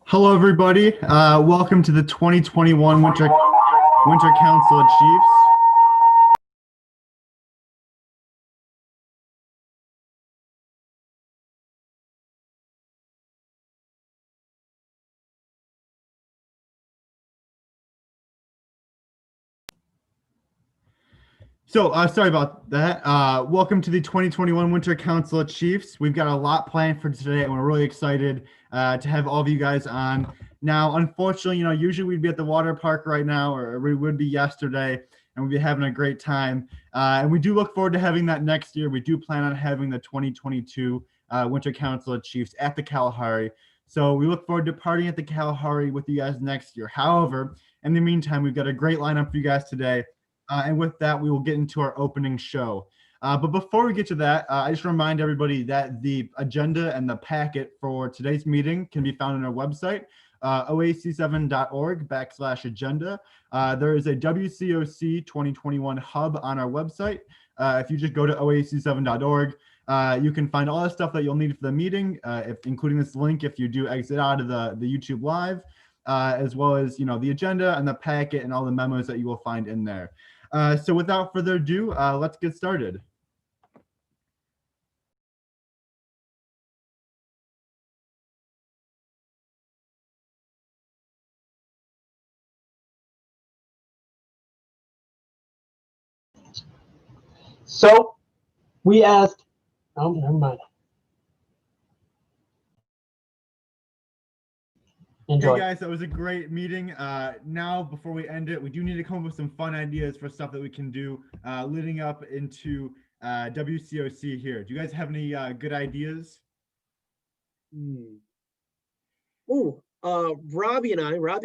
Hello, everybody. Welcome to the 2021 Winter Council of Chiefs. Sorry about that. Welcome to the 2021 Winter Council of Chiefs. We've got a lot planned for today, and we're really excited to have all of you guys on. Now, unfortunately, usually we'd be at the water park right now, or we would be yesterday, and we'd be having a great time. And we do look forward to having that next year. We do plan on having the 2022 Winter Council of Chiefs at the Kalahari. So we look forward to partying at the Kalahari with you guys next year. However, in the meantime, we've got a great lineup for you guys today. And with that, we will get into our opening show. But before we get to that, I just remind everybody that the agenda and the packet for today's meeting can be found on our website, oac7.org/agenda. There is a WCOC 2021 hub on our website. If you just go to oac7.org, you can find all the stuff that you'll need for the meeting, including this link if you do exit out of the YouTube Live, as well as the agenda and the packet and all the memos that you will find in there. So without further ado, let's get started. So we asked, oh, never mind. Enjoy. Hey guys, that was a great meeting. Now, before we end it, we do need to come up with some fun ideas for stuff that we can do leading up into WCOC here. Do you guys have any good ideas? Robbie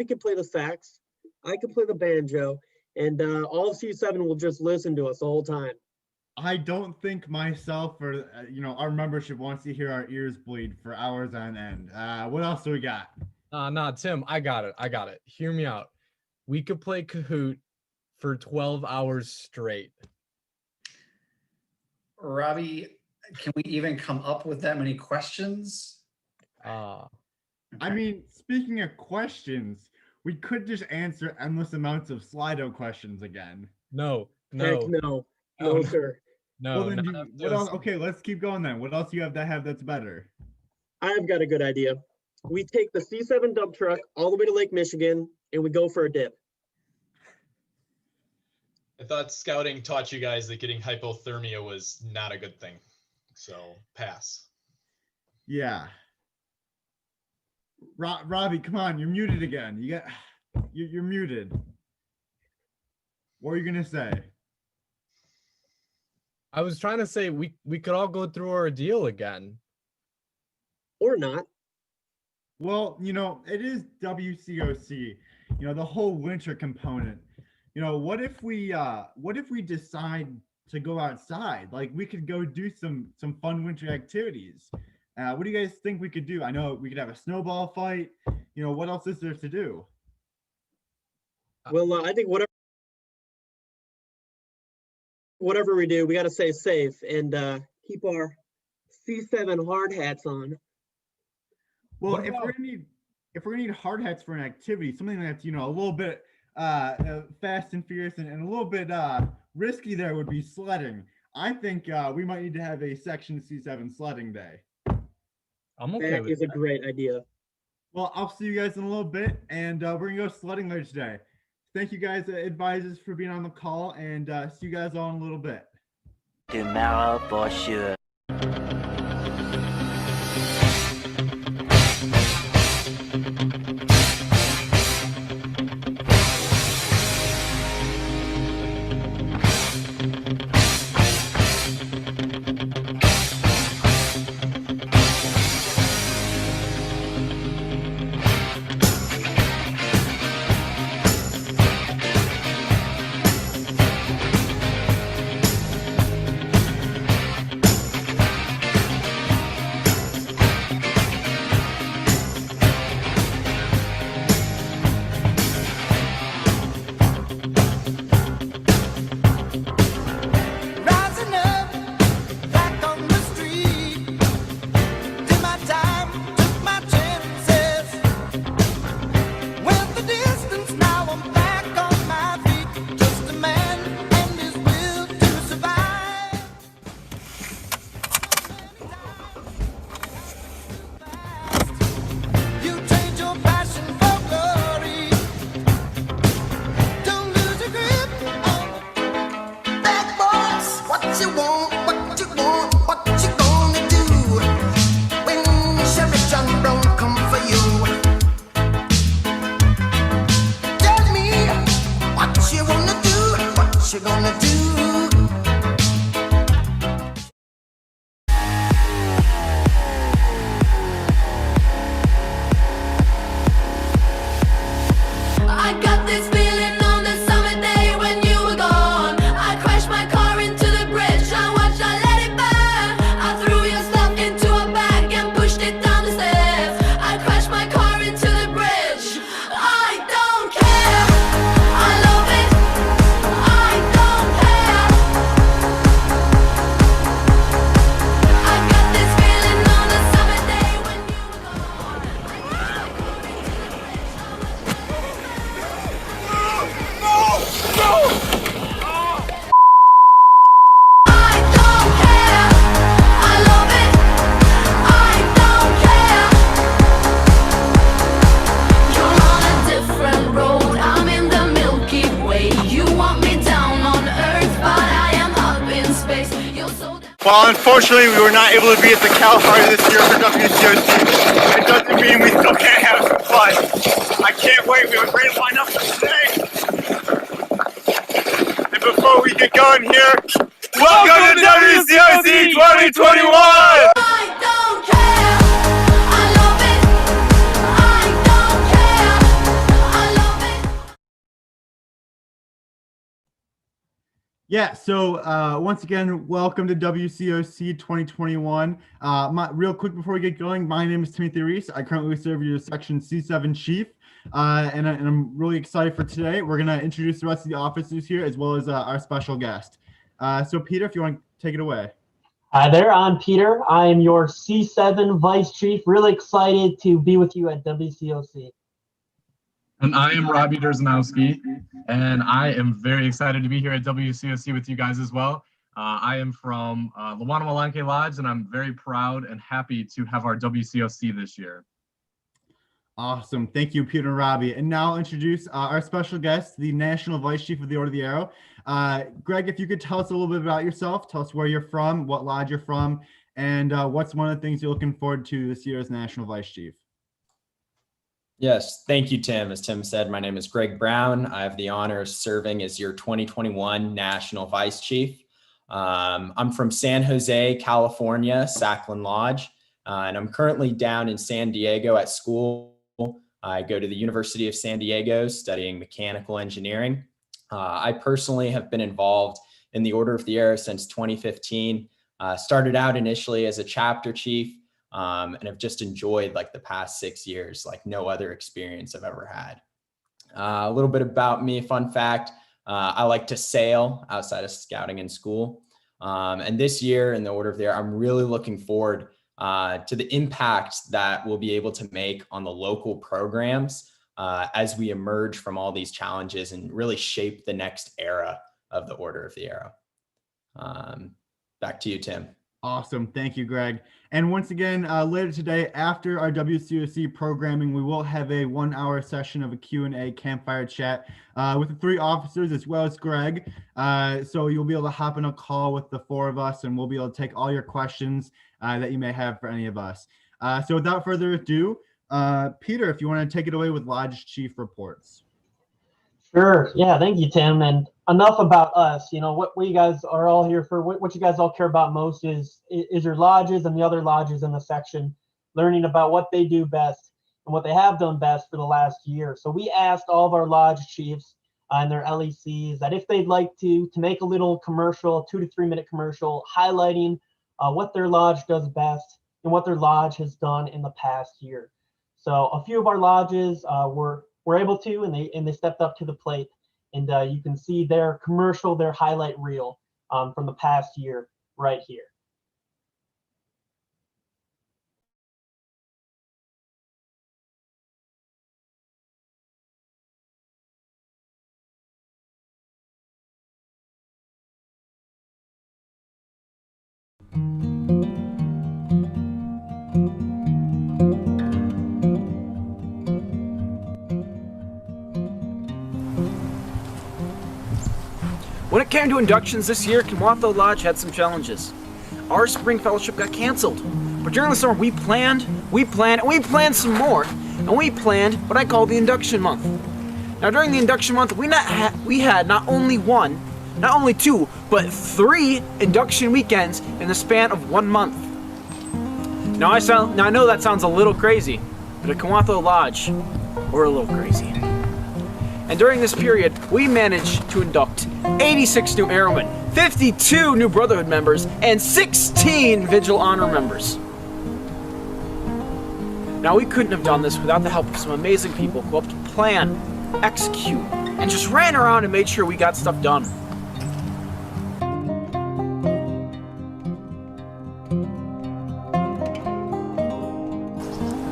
can play the sax, I can play the banjo, and all of C7 will just listen to us the whole time. I don't think myself or our membership wants to hear our ears bleed for hours on end. What else do we got? Nah, Tim, I got it. Hear me out. We could play Kahoot for 12 hours straight. Robbie, can we even come up with that many questions? I mean, speaking of questions, we could just answer endless amounts of Slido questions again. No. Heck no, sir. No. Well, then what else? Okay, let's keep going then. What else do you have that's better? I've got a good idea. We take the C7 dump truck all the way to Lake Michigan and we go for a dip. I thought scouting taught you guys that getting hypothermia was not a good thing. So pass. Yeah. Robbie, come on, you're muted again. You're muted. What are you gonna say? I was trying to say we could all go through our ordeal again. Or not. Well, it is WCOC, the whole winter component. What if we decide to go outside? Like we could go do some fun winter activities. What do you guys think we could do? I know we could have a snowball fight. What else is there to do? Well, I think whatever we do, we got to stay safe and keep our C7 hard hats on. Well, if we're gonna need hard hats for an activity, something that's a little bit fast and furious and a little bit risky, there would be sledding. I think we might need to have a Section C7 sledding day. I'm okay That with is that. a great idea. Well, I'll see you guys in a little bit, and we're gonna go sledding later today. Thank you guys, advisors, for being on the call, and see you guys all in a little bit. Tomorrow for sure. what you gonna do? I got this feeling on the summer day when you were gone. I crashed my car into the bridge. I watched, I let it burn. I threw your stuff into a bag and pushed it down the stairs. I crashed my car into the bridge. I don't care. I love it. I don't care. I got this feeling on the summer day when you were gone. I don't care. I love it. I don't care. You're on a different road. I'm in the Milky Way. You want me down on Earth, but I am up in space. You're so. Well, unfortunately, we were not able to be at the Cal Party this year for WCOC. It doesn't mean we still can't have some fun. I can't wait. We have a great lineup for today. And before we get going here, welcome to WCOC 2021! I don't care. I love it. I don't care. I love it. Yeah, so once again, welcome to WCOC 2021. Real quick before we get going, my name is Timothy Reese. I currently serve your Section C7 Chief, and I'm really excited for today. We're going to introduce the rest of the officers here as well as our special guest. So Peter, if you want to take it away. Hi there, I'm Peter. I am your C7 Vice Chief. Really excited to be with you at WCOC. And I am Robbie Derzanowski, and I am very excited to be here at WCOC with you guys as well. I am from Lawanawalanke Lodge, and I'm very proud and happy to have our WCOC this year. Awesome. Thank you, Peter and Robbie. And now I'll introduce our special guest, the National Vice Chief of the Order of the Arrow. Greg, if you could tell us a little bit about yourself, tell us where you're from, what lodge you're from, and what's one of the things you're looking forward to this year as National Vice Chief. Yes, thank you, Tim. As Tim said, my name is Greg Brown. I have the honor of serving as your 2021 National Vice Chief. I'm from San Jose, California, Sacklin Lodge, and I'm currently down in San Diego at school. I go to the University of San Diego studying mechanical engineering. I personally have been involved in the Order of the Arrow since 2015. Started out initially as a chapter chief, and have just enjoyed like the past 6 years, like no other experience I've ever had. A little bit about me, fun fact, I like to sail outside of scouting in school. And this year in the Order of the Arrow, I'm really looking forward to the impact that we'll be able to make on the local programs as we emerge from all these challenges and really shape the next era of the Order of the Arrow. Back to you, Tim. Awesome. Thank you, Greg. And once again, later today, after our WCOC programming, we will have a 1-hour session of a Q&A campfire chat with the 3 officers as well as Greg. So you'll be able to hop in a call with the 4 of us, and we'll be able to take all your questions that you may have for any of us. So without further ado, Peter, if you want to take it away with Lodge Chief reports. Sure. Yeah, thank you, Tim. And enough about us. You know, what we guys are all here for, what you guys all care about most is your lodges and the other lodges in the section, learning about what they do best and what they have done best for the last year. So we asked all of our lodge chiefs and their LECs that if they'd like to make a little commercial, 2 to 3 minute commercial, highlighting what their lodge does best and what their lodge has done in the past year. So a few of our lodges were able to, and they stepped up to the plate, and you can see their commercial, their highlight reel from the past year right here. When it came to inductions this year, Kimwatho Lodge had some challenges. Our spring fellowship got canceled, but during the summer we planned some more, and we planned what I call the induction month. Now during the induction month, we had not only 1, not only 2, but 3 induction weekends in the span of 1 month. Now I know that sounds a little crazy, but at Kawatho Lodge, we're a little crazy. And during this period, we managed to induct 86 new airmen, 52 new Brotherhood members, and 16 Vigil Honor members. Now, we couldn't have done this without the help of some amazing people who helped plan, execute, and just ran around and made sure we got stuff done.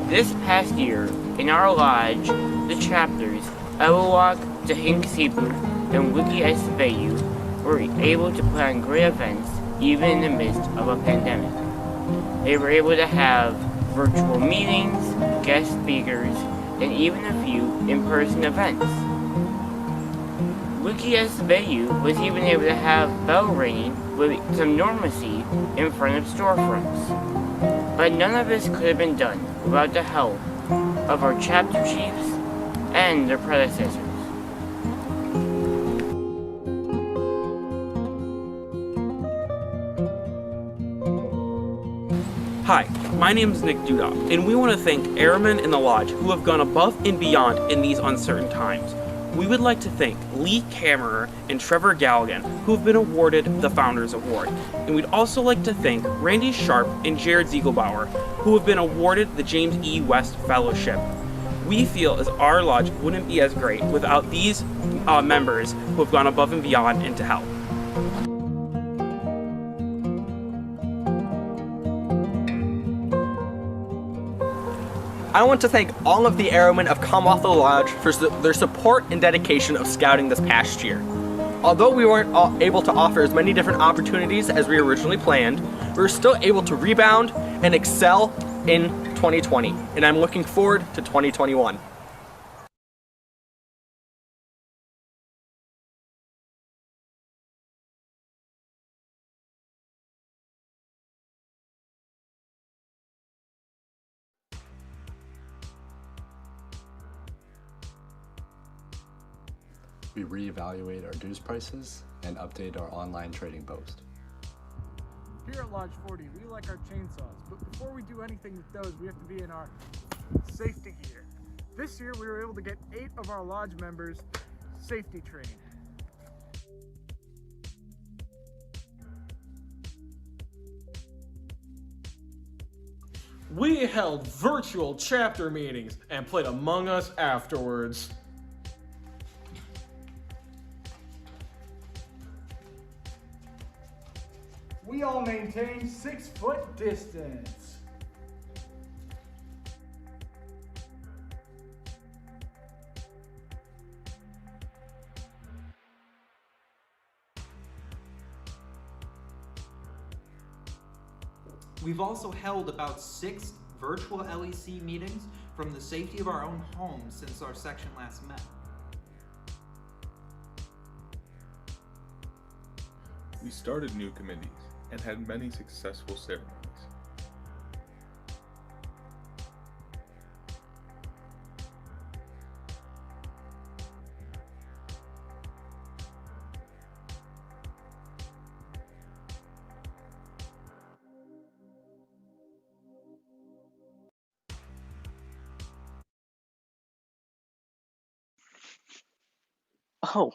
This past year, in our lodge, the chapters, Wcoc, Sibu, and Wcoc were able to plan great events even in the midst of a pandemic. They were able to have virtual meetings, guest speakers, and even a few in-person events. Wcoc was even able to have bell ringing with some normalcy in front of storefronts. But none of this could have been done without the help of our chapter chiefs and their predecessors. Hi, my name is Nick Duda, and we want to thank airmen in the lodge who have gone above and beyond in these uncertain times. We would like to thank Lee Kammerer and Trevor Galligan, who have been awarded the Founders Award. And we'd also like to thank Randy Sharp and Jared Ziegelbauer, who have been awarded the James E. West Fellowship. We feel as our lodge wouldn't be as great without these members who have gone above and beyond and to help. I want to thank all of the airmen of Kawatho Lodge for their support and dedication of scouting this past year. Although we weren't able to offer as many different opportunities as we originally planned, we were still able to rebound and excel in 2020, and I'm looking forward to 2021. We reevaluate our dues prices and update our online trading post. Here at Lodge 40, we like our chainsaws, but before we do anything with those, we have to be in our safety gear. This year, we were able to get 8 of our lodge members safety trained. We held virtual chapter meetings and played Among Us afterwards. We all maintained 6-foot distance. We've also held about 6 virtual LEC meetings from the safety of our own homes since our section last met. We started new committees and had many successful ceremonies. Oh,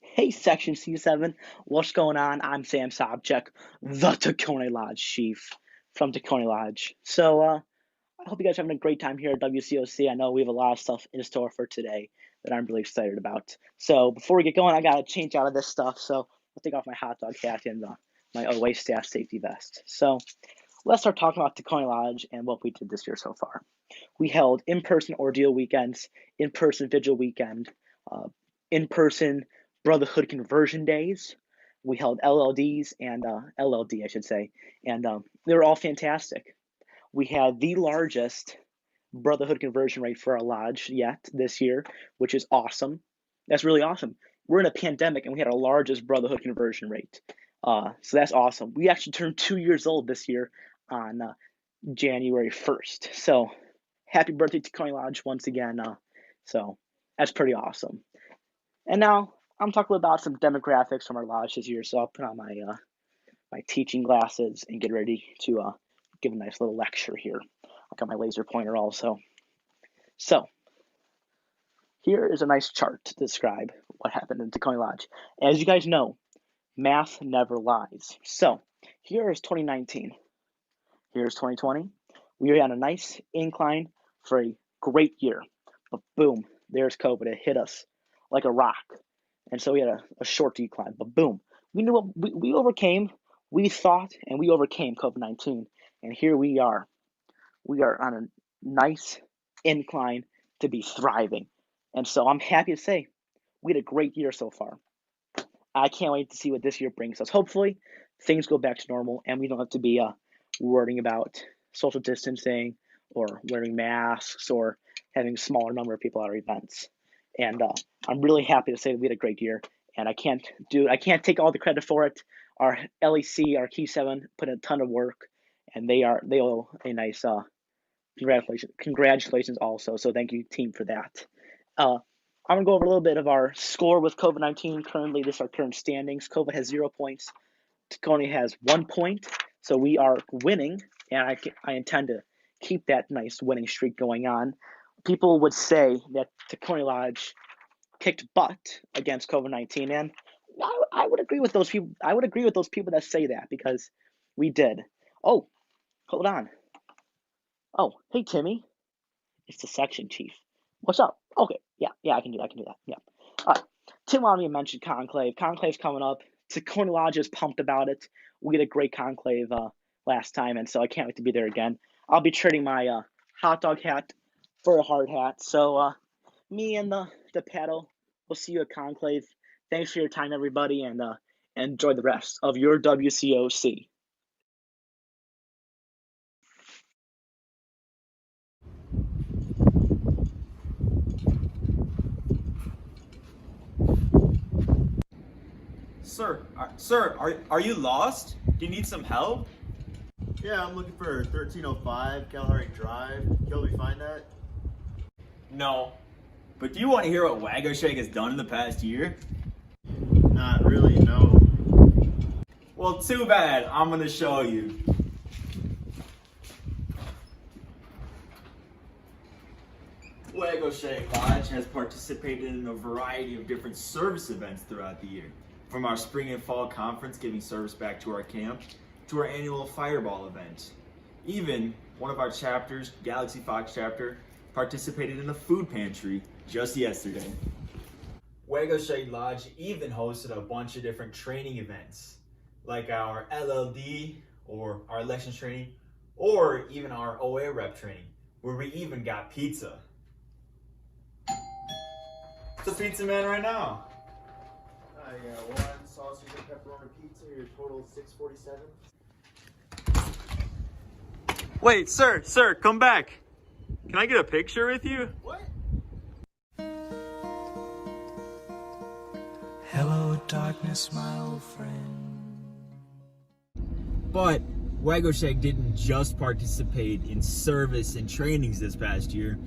hey Section C7, what's going on? I'm Sam Sobchak, the Tacony Lodge Chief from Tacony Lodge. So, I hope you guys are having a great time here at WCOC. I know we have a lot of stuff in store for today that I'm really excited about. So, before we get going, I gotta change out of this stuff. So, I'll take off my hot dog hat and my OA staff safety vest. So, let's start talking about Tacony Lodge and what we did this year so far. We held in-person ordeal weekends, in-person vigil weekend, in-person Brotherhood conversion days. We held LLDs and LLD, I should say, and they were all fantastic. We had the largest Brotherhood conversion rate for our lodge yet this year, which is awesome. That's really awesome. We're in a pandemic and we had our largest Brotherhood conversion rate. So that's awesome. We actually turned 2 years old this year on January 1st. So happy birthday to Tacony Lodge once again. So that's pretty awesome. And now I'm talking about some demographics from our lodge this year. So I'll put on my my teaching glasses and get ready to give a nice little lecture here. I got my laser pointer also. So here is a nice chart to describe what happened in Tacony Lodge. As you guys know, math never lies. So here is 2019. Here's 2020. We are on a nice incline for a great year. But boom, there's COVID. It hit us like a rock. And so we had a short decline. But boom, we knew we overcame. We thought and we overcame COVID-19. And here we are. We are on a nice incline to be thriving. And so I'm happy to say we had a great year so far. I can't wait to see what this year brings us. Hopefully, things go back to normal and we don't have to be worrying about social distancing or wearing masks or having a smaller number of people at our events. And I'm really happy to say that we had a great year. And I can't take all the credit for it. Our LEC, our Key 7, put in a ton of work, and they owe a nice congratulations also. So thank you, team, for that. I'm gonna go over a little bit of our score with COVID-19. Currently, this is our current standings. COVID has 0 points. Tacony has 1 point. So we are winning, and I intend to keep that nice winning streak going on. People would say that Tacony Lodge kicked butt against COVID-19, and I would agree with those people. I would agree with those people that say that because we did. Oh, hold on. Oh, hey Timmy, it's the section chief. What's up? Okay, yeah, I can do that. Yeah. All right. Tim wanted me to mention Conclave. Conclave's coming up. Tacony Lodge is pumped about it. We had a great conclave last time, and so I can't wait to be there again. I'll be trading my hot dog hat for a hard hat. So me and the paddle, we'll see you at Conclave. Thanks for your time, everybody, and enjoy the rest of your WCOC. Sir, are you lost? Do you need some help? Yeah, I'm looking for 1305 Kalahari Drive. Can you help me find that? No. But do you want to hear what Wcoc has done in the past year? Not really, no. Well, too bad. I'm going to show you. Wcoc Lodge has participated in a variety of different service events throughout the year. From our spring and fall conference giving service back to our camp, to our annual fireball event. Even one of our chapters, Galaxy Fox chapter, participated in a food pantry just yesterday. Wcoc Lodge even hosted a bunch of different training events, like our LLD, or our elections training, or even our OA rep training, where we even got pizza. It's a pizza man right now. I got one sausage and pepperoni pizza. Your total $6.47. Wait, sir, come back. Can I get a picture with you? What? Hello, darkness, my old friend. But Wcoc didn't just participate in service and trainings this past year.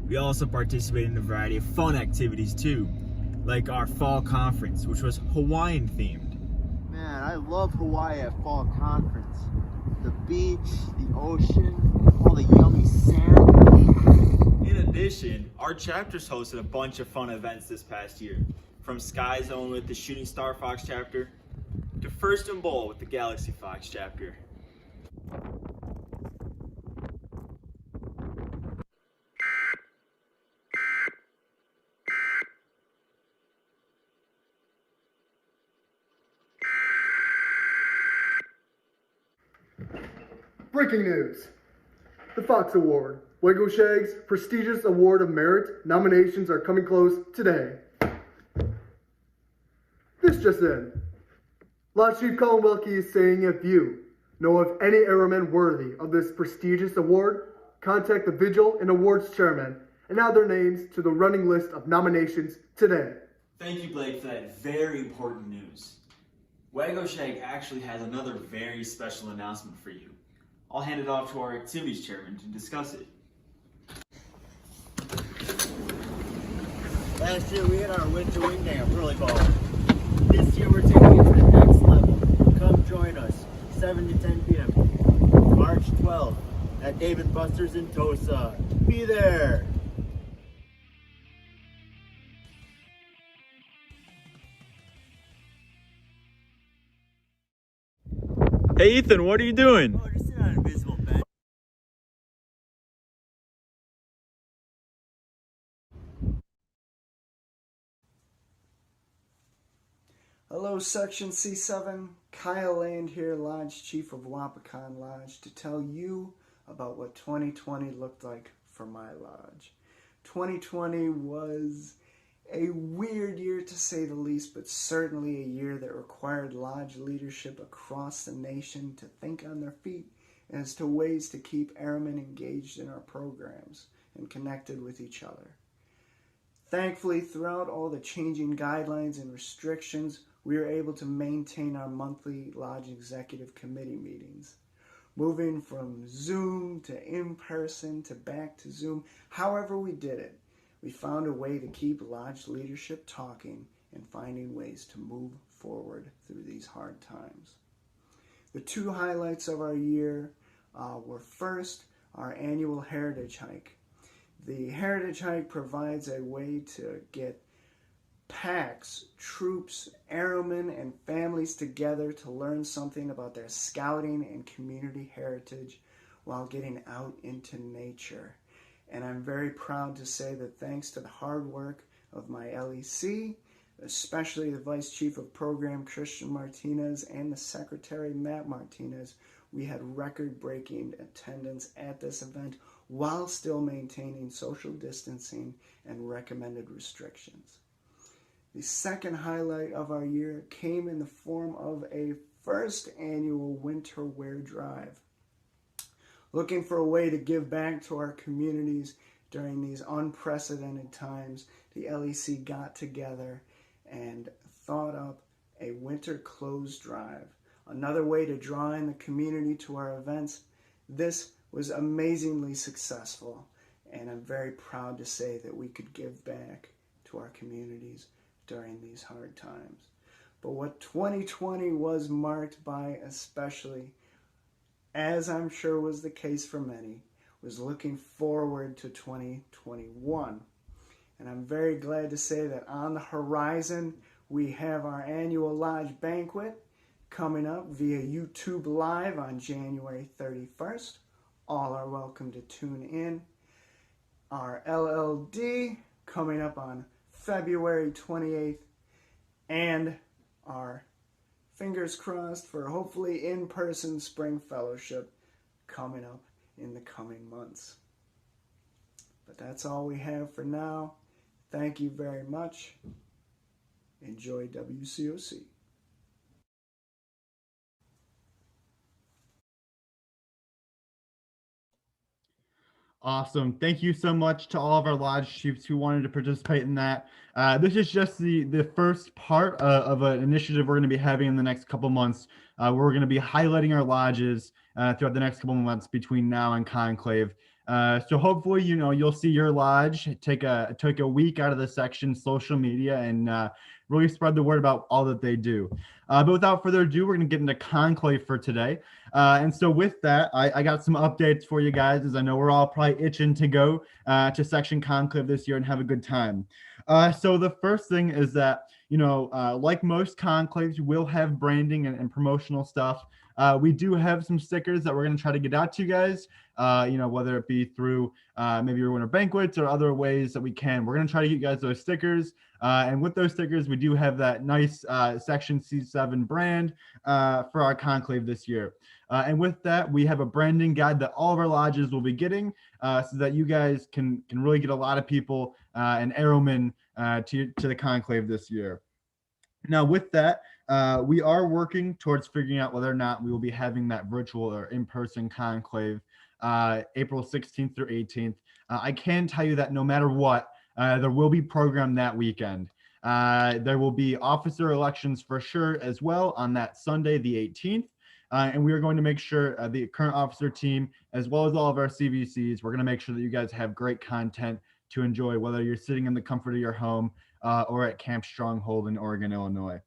We also participated in a variety of fun activities too, like our fall conference, which was Hawaiian themed. Man, I love Hawaii at fall conference. The beach, the ocean, all the yummy sand. In addition, our chapters hosted a bunch of fun events this past year, from Sky Zone with the Shooting Star Fox chapter, to First and Bowl with the Galaxy Fox chapter. Breaking news. The Fox Award, Wcoc's prestigious award of merit, nominations are coming close today. This just in. Lodge Chief Colin Wilkie is saying if you know of any airmen worthy of this prestigious award, contact the Vigil and Awards Chairman and add their names to the running list of nominations today. Thank you, Blake, for that very important news. Wcoc actually has another very special announcement for you. I'll hand it off to our activities chairman to discuss it. Last year we hit our win-to-win game really ball. 12th at Dave & Buster's in Tosa. Be there. Hey Ethan, what are you doing? Oh, just sitting on an invisible bed. Hello, Section C7. Kyle Land here, Lodge Chief of Wcoc Lodge, to tell you about what 2020 looked like for my lodge. 2020 was a weird year to say the least, but certainly a year that required lodge leadership across the nation to think on their feet as to ways to keep airmen engaged in our programs and connected with each other. Thankfully, throughout all the changing guidelines and restrictions, we were able to maintain our monthly Lodge Executive Committee meetings. Moving from Zoom to in-person to back to Zoom, however we did it, we found a way to keep Lodge leadership talking and finding ways to move forward through these hard times. The two highlights of our year were first, our annual Heritage Hike. The Heritage Hike provides a way to get packs, troops, airmen, and families together to learn something about their scouting and community heritage while getting out into nature. And I'm very proud to say that thanks to the hard work of my LEC, especially the Vice Chief of Program Christian Martinez and the Secretary Matt Martinez, we had record-breaking attendance at this event while still maintaining social distancing and recommended restrictions. The second highlight of our year came in the form of a first annual winter wear drive. Looking for a way to give back to our communities during these unprecedented times, the LEC got together and thought up a winter clothes drive, another way to draw in the community to our events. This was amazingly successful, and I'm very proud to say that we could give back to our communities during these hard times. But what 2020 was marked by, especially, as I'm sure was the case for many, was looking forward to 2021. And I'm very glad to say that on the horizon, we have our annual Lodge Banquet coming up via YouTube Live on January 31st. All are welcome to tune in. Our LLD coming up on February 28th, and our fingers crossed for hopefully in-person spring fellowship coming up in the coming months. But that's all we have for now. Thank you very much. Enjoy WCOC. Awesome. Thank you so much to all of our lodge chiefs who wanted to participate in that. This is just the first part of an initiative we're going to be having in the next couple months. Where we're going to be highlighting our lodges throughout the next couple months between now and Conclave. So hopefully, you'll see your lodge take a week out of the section social media and really spread the word about all that they do. But without further ado, we're going to get into Conclave for today. And so with that, I got some updates for you guys, as I know we're all probably itching to go to Section Conclave this year and have a good time. So the first thing is that, like most conclaves, we'll have branding and promotional stuff. We do have some stickers that we're going to try to get out to you guys, whether it be through maybe your winter banquets or other ways that we can. We're going to try to get you guys those stickers. And with those stickers, we do have that nice Section C7 brand for our conclave this year. And with that, we have a branding guide that all of our lodges will be getting so that you guys can really get a lot of people and airmen to the conclave this year. Now, with that, we are working towards figuring out whether or not we will be having that virtual or in-person conclave April 16th through 18th. I can tell you that no matter what, there will be program that weekend. There will be officer elections for sure as well on that Sunday, the 18th. And we are going to make sure the current officer team, as well as all of our CVCs, we're going to make sure that you guys have great content to enjoy, whether you're sitting in the comfort of your home or at Camp Stronghold in Oregon, Illinois.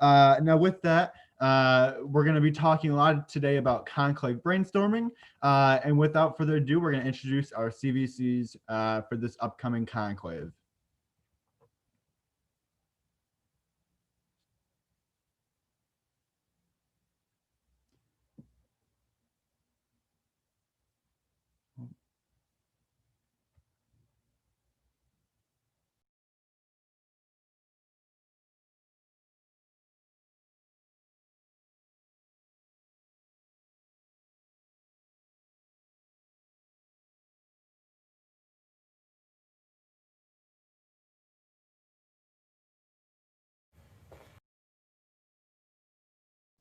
Now with that, We're going to be talking a lot today about conclave brainstorming. And without further ado, we're going to introduce our CVCs for this upcoming conclave.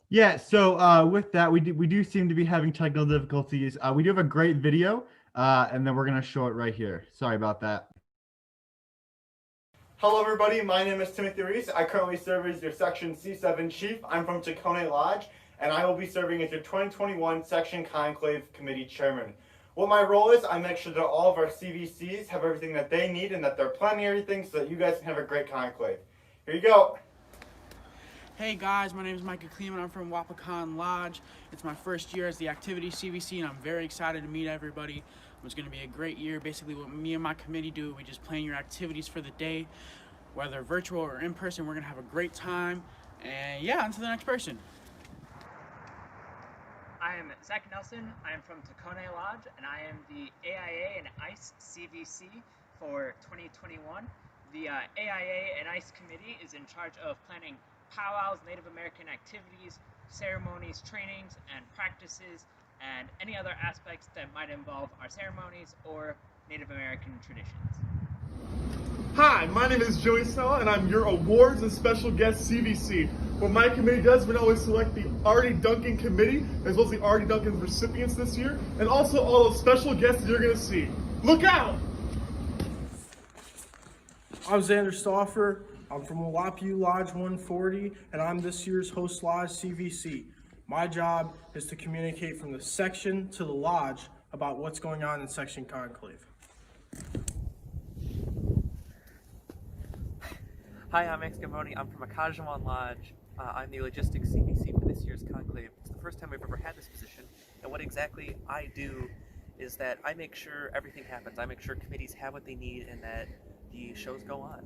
Yeah, so with that, we do seem to be having technical difficulties. We do have a great video, and then we're going to show it right here. Sorry about that. Hello, everybody. My name is Timothy Reese. I currently serve as your Section C7 Chief. I'm from Tacone Lodge, and I will be serving as your 2021 Section Conclave Committee Chairman. What my role is, I make sure that all of our CVCs have everything that they need and that they're planning everything so that you guys can have a great conclave. Here you go. Hey guys, my name is Michael Kleeman. I'm from Wcoc Lodge. It's my first year as the activity CVC, and I'm very excited to meet everybody. It's going to be a great year. Basically, what me and my committee do, we just plan your activities for the day, whether virtual or in person. We're going to have a great time. And yeah, on to the next person. I am Zach Nelson. I am from Tacone Lodge, and I am the AIA and ICE CVC for 2021. The AIA and ICE committee is in charge of planning powwows, Native American activities, ceremonies, trainings, and practices, and any other aspects that might involve our ceremonies or Native American traditions. Hi, my name is Joey Snow, and I'm your awards and special guest CVC. What my committee does, we always select the Artie Duncan committee, as well as the Artie Duncan recipients this year, and also all the special guests that you're going to see. Look out! I'm Xander Stauffer. I'm from Wapuu Lodge 140, and I'm this year's host lodge CVC. My job is to communicate from the section to the lodge about what's going on in Section Conclave. Hi, I'm Max Gamboni. I'm from Akajuan Lodge. I'm the logistics CVC for this year's conclave. It's the first time we've ever had this position, and what exactly I do is that I make sure everything happens. I make sure committees have what they need and that the shows go on.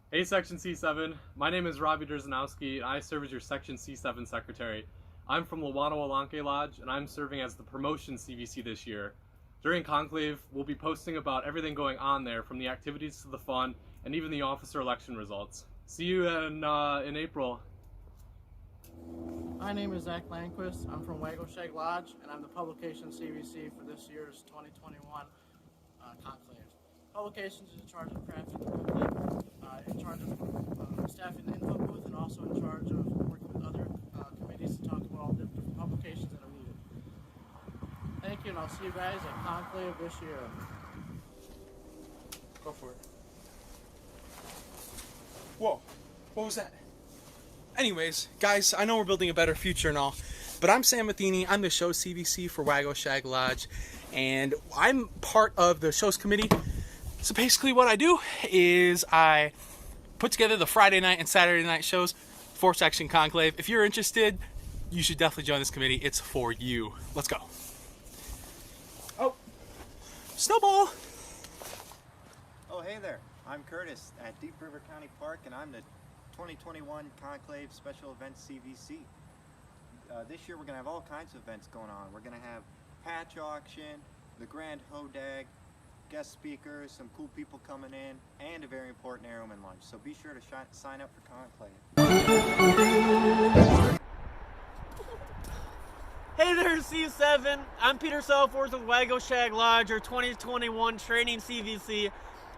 Hey Section C7, my name is Robbie Derzanowski, and I serve as your Section C7 Secretary. I'm from Wcoc Lodge, and I'm serving as the Promotion CVC this year. During Conclave, we'll be posting about everything going on there, from the activities to the fun, and even the officer election results. See you in April. My name is Zach Landquist. I'm from Wcoc Lodge, and I'm the Publication CVC for this year's 2021 Conclave. Publications is in charge of crafting the booklet, in charge of staffing the info booth, and also in charge of working with other committees to talk about all the different publications that are needed. Thank you, and I'll see you guys at Conclave this year. Go for it. Whoa, what was that? Anyways, guys, I know we're building a better future and all, but I'm Sam Matheny. I'm the show CVC for Wcoc Lodge, and I'm part of the shows committee. So basically what I do is I put together the Friday night and Saturday night shows for Section Conclave. If you're interested, you should definitely join this committee. It's for you. Let's go. Oh, snowball. Oh, hey there. I'm Curtis at Deep River County Park, and I'm the 2021 Conclave Special Events CVC. This year we're going to have all kinds of events going on. We're going to have patch auction, the Grand Hodag, guest speakers, some cool people coming in, and a very important airman lunch. So be sure to sign up for Conclave. Hey there, C7. I'm Peter Selforth with Wcoc Lodge, your 2021 Training CVC.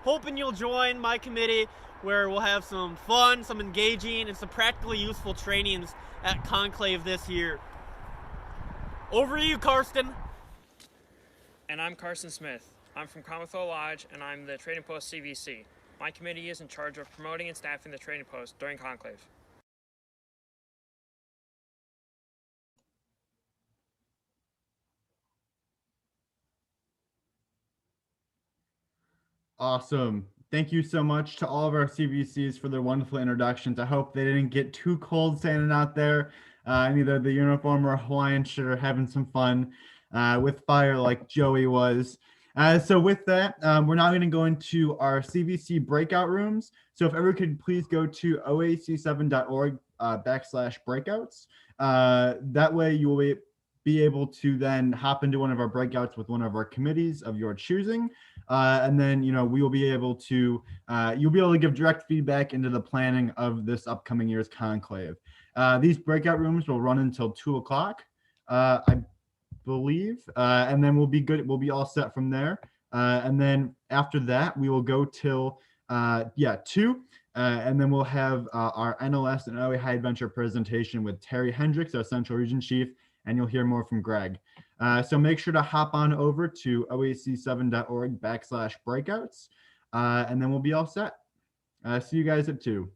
Hoping you'll join my committee where we'll have some fun, some engaging, and some practically useful trainings at Conclave this year. Over to you, Karsten. And I'm Carson Smith. I'm from Comatho Lodge, and I'm the Trading Post CVC. My committee is in charge of promoting and staffing the Trading Post during Conclave. Awesome. Thank you so much to all of our CVCs for their wonderful introductions. I hope they didn't get too cold standing out there in either the uniform or Hawaiian shirt, or having some fun with fire like Joey was. So with that, we're now going to go into our CVC breakout rooms. So if everyone could please go to oac7.org /breakouts. That way you will be able to then hop into one of our breakouts with one of our committees of your choosing. And then, we will be able to, you'll be able to give direct feedback into the planning of this upcoming year's conclave. These breakout rooms will run until 2:00, I believe, and then we'll be good. We'll be all set from there. And then after that, we will go till 2. And then we'll have our NLS and OA High Adventure presentation with Terry Hendricks, our Central Region Chief, and you'll hear more from Greg. So make sure to hop on over to oac7.org /breakouts, and then we'll be all set. See you guys at 2.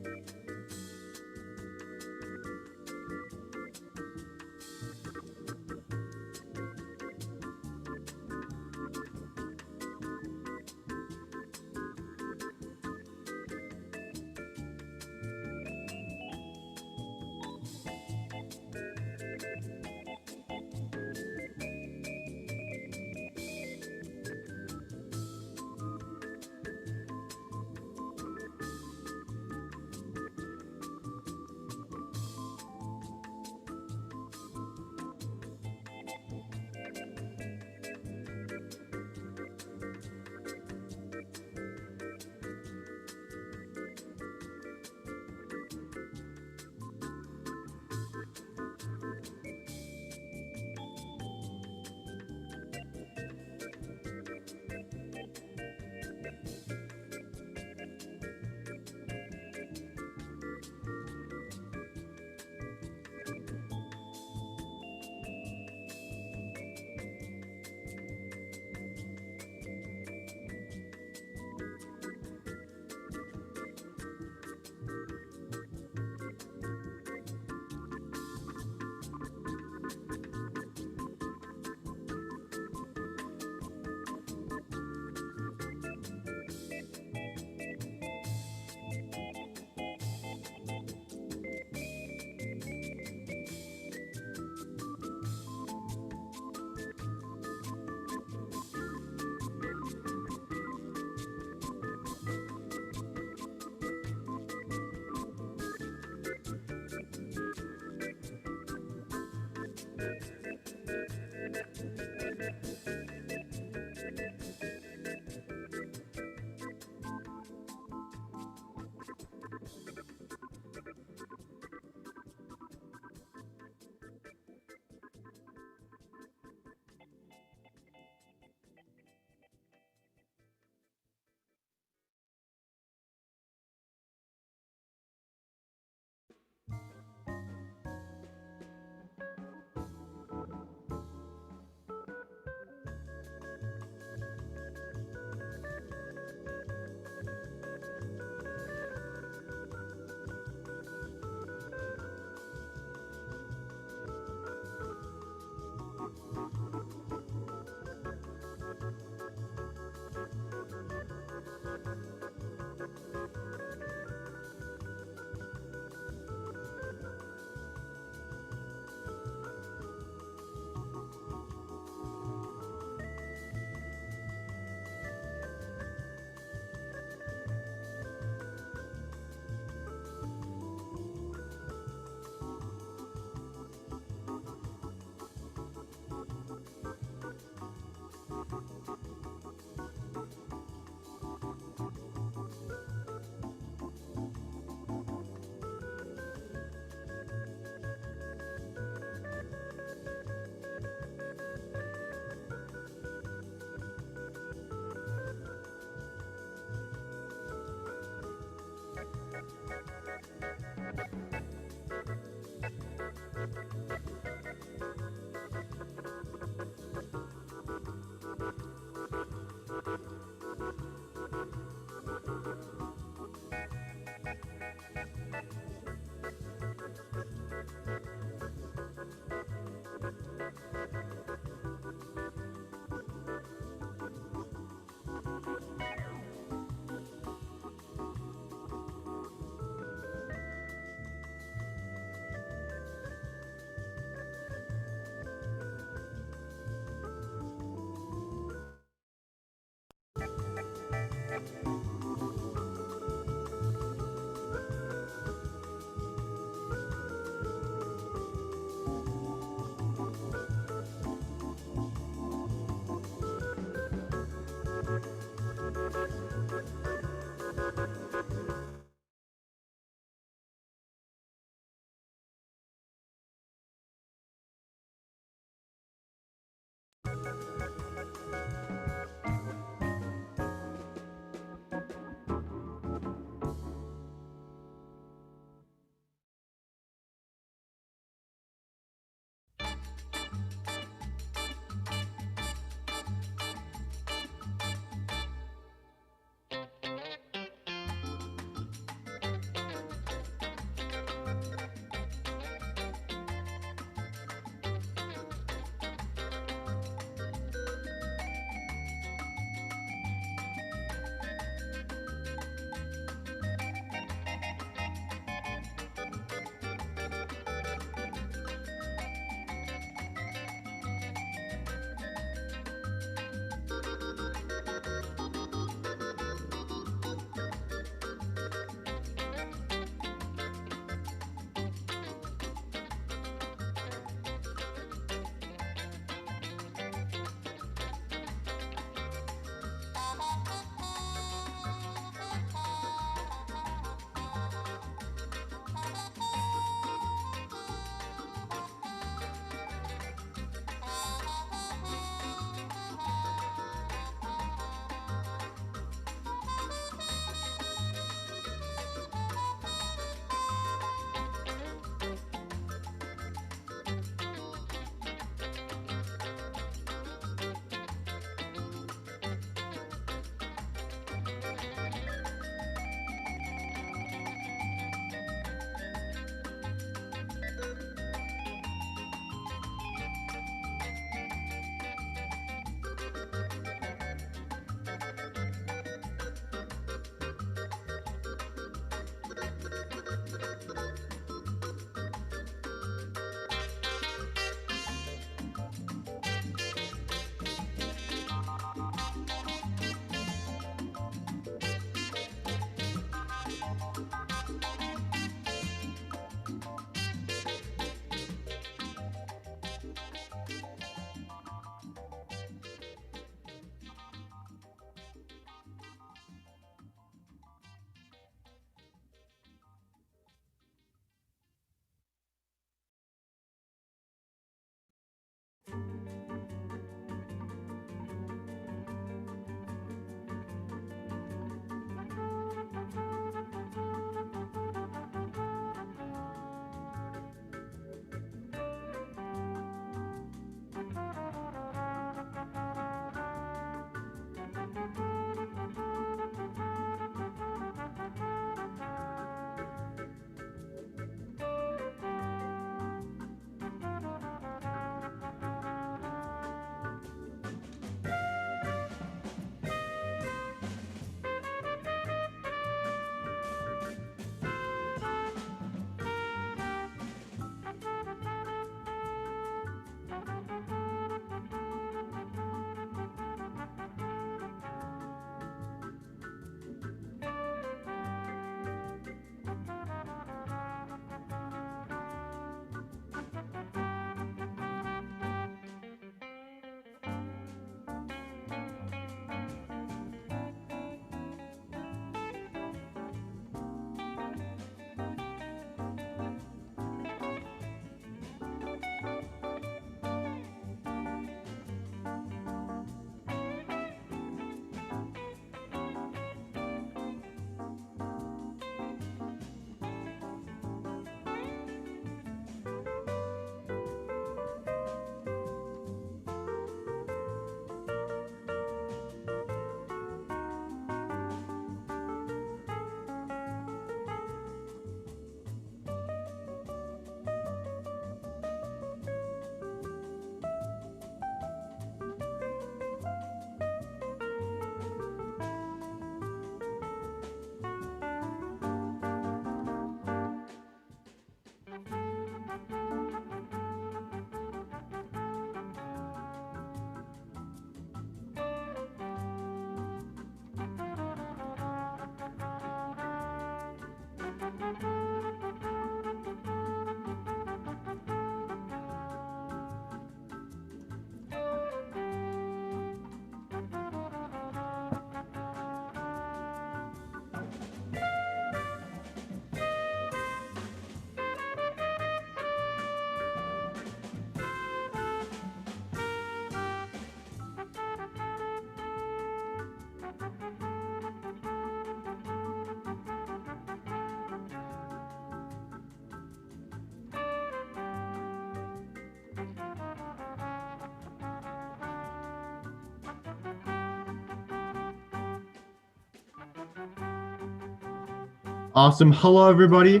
Awesome. Hello, everybody.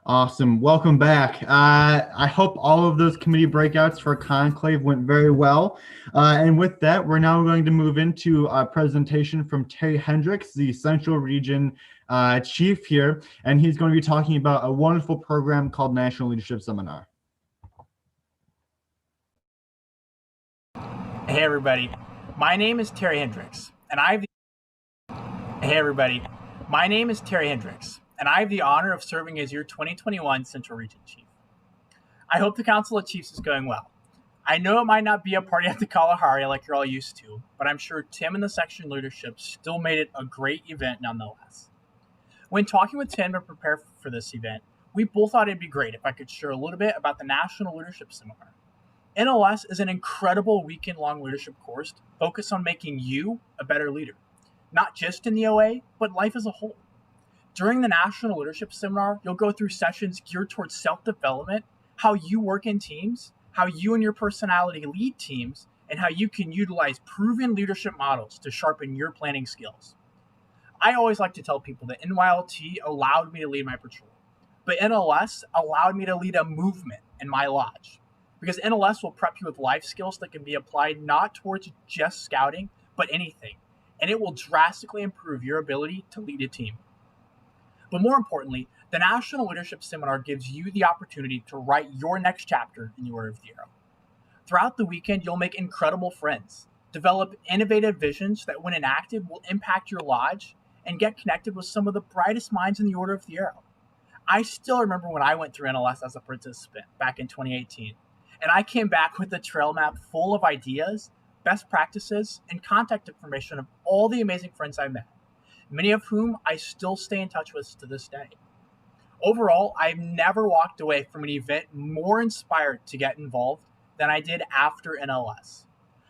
Awesome. Welcome back. I hope all of those committee breakouts for Conclave went very well. And with that, we're now going to move into a presentation from Terry Hendricks, the Central Region Chief here, and he's going to be talking about a wonderful program called National Leadership Seminar. Hey everybody, my name is Terry Hendricks, and I have the honor of serving as your 2021 Central Region Chief. I hope the Council of Chiefs is going well. I know it might not be a party at the Kalahari like you're all used to, but I'm sure Tim and the section leadership still made it a great event nonetheless. When talking with Tim to prepare for this event, we both thought it'd be great if I could share a little bit about the National Leadership Seminar. NLS is an incredible weekend-long leadership course focused on making you a better leader, not just in the OA, but life as a whole. During the National Leadership Seminar, you'll go through sessions geared towards self-development, how you work in teams, how you and your personality lead teams, and how you can utilize proven leadership models to sharpen your planning skills. I always like to tell people that NYLT allowed me to lead my patrol, but NLS allowed me to lead a movement in my lodge. Because NLS will prep you with life skills that can be applied not towards just scouting, but anything. And it will drastically improve your ability to lead a team. But more importantly, the National Leadership Seminar gives you the opportunity to write your next chapter in the Order of the Arrow. Throughout the weekend, you'll make incredible friends, develop innovative visions that when enacted will impact your lodge, and get connected with some of the brightest minds in the Order of the Arrow. I still remember when I went through NLS as a participant back in 2018. And I came back with a trail map full of ideas, best practices, and contact information of all the amazing friends I met, many of whom I still stay in touch with to this day. Overall, I've never walked away from an event more inspired to get involved than I did after NLS.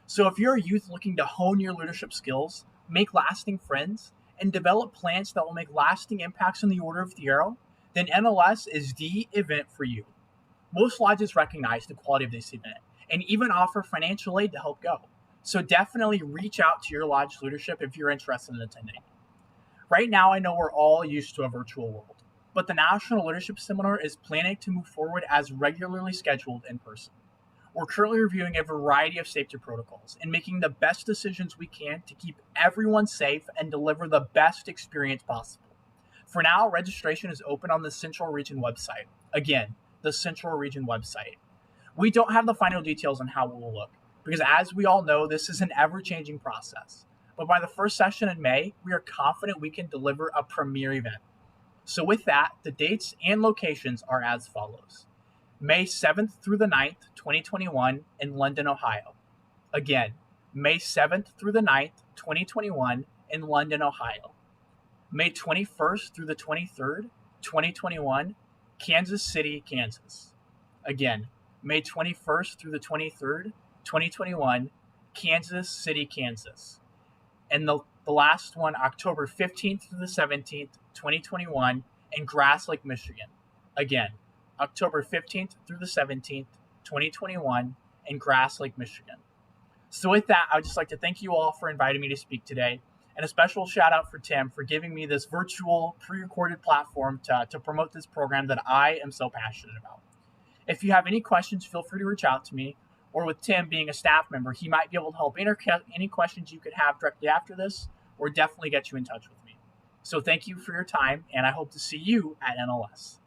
So if you're a youth looking to hone your leadership skills, make lasting friends, and develop plans that will make lasting impacts in the Order of the Arrow, then NLS is the event for you. Most lodges recognize the quality of this event and even offer financial aid to help go. So definitely reach out to your lodge leadership if you're interested in attending. Right now, I know we're all used to a virtual world, but the National Leadership Seminar is planning to move forward as regularly scheduled in person. We're currently reviewing a variety of safety protocols and making the best decisions we can to keep everyone safe and deliver the best experience possible. For now, registration is open on the Central Region website. Again, the Central Region website. We don't have the final details on how it will look, because as we all know, this is an ever-changing process. But by the first session in May, we are confident we can deliver a premier event. So with that, the dates and locations are as follows. May 7th through the 9th, 2021 in London, Ohio. Again, May 7th through the 9th, 2021 in London, Ohio. May 21st through the 23rd, 2021, Kansas City, Kansas. Again, May 21st through the 23rd, 2021, Kansas City, Kansas. And the last one, October 15th through the 17th, 2021, in Grass Lake, Michigan. Again, October 15th through the 17th, 2021, in Grass Lake, Michigan. So with that, I would just like to thank you all for inviting me to speak today. And a special shout out for Tim for giving me this virtual pre-recorded platform to promote this program that I am so passionate about. If you have any questions, feel free to reach out to me. Or with Tim being a staff member, he might be able to help answer any questions you could have directly after this, or definitely get you in touch with me. So thank you for your time, and I hope to see you at NLS.